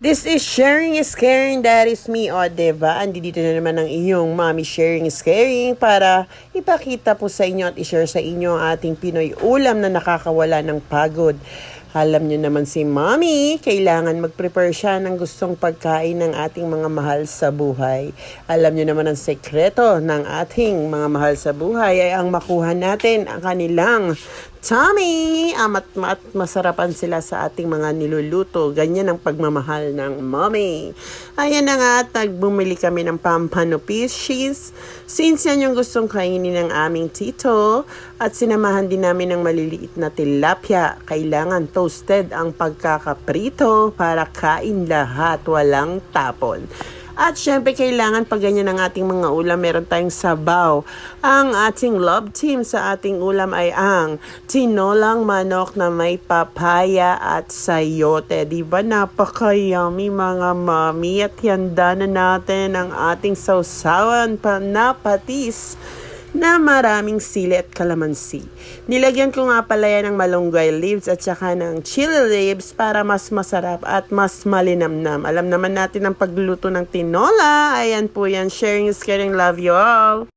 This is Sharing is Caring, that is me, o diba? Andito na naman ang inyong Mommy Sharing is Caring para ipakita po sa inyo at ishare sa inyo ang ating Pinoy ulam na nakakawala ng pagod. Alam nyo naman si Mommy, kailangan mag-prepare siya ng gustong pagkain ng ating mga mahal sa buhay. Alam nyo naman ang sekreto ng ating mga mahal sa buhay ay ang makuha natin ang kanilang tummy. At masarapan sila sa ating mga niluluto. Ganyan ang pagmamahal ng Mommy. Ayan na nga, bumili kami ng pampano cheese. Since yan yung gustong kainin ng aming tito, at sinamahan din namin ng maliliit na tilapia. Kailangan toasted ang pagkakaprito para kain lahat, walang tapon. At syempre, kailangan pag ganyan ang ating mga ulam, meron tayong sabaw. Ang ating love team sa ating ulam ay ang tinolang manok na may papaya at sayote. Diba napaka-yummy mga mami? At handa na natin ang ating sausawan na patis na maraming sili at kalamansi. Nilagyan ko nga pala yan ng malunggay leaves at saka ng chili leaves para mas masarap at mas malinamnam. Alam naman natin ang pagluluto ng tinola. Ayan po yan. Sharing is caring. Love you all.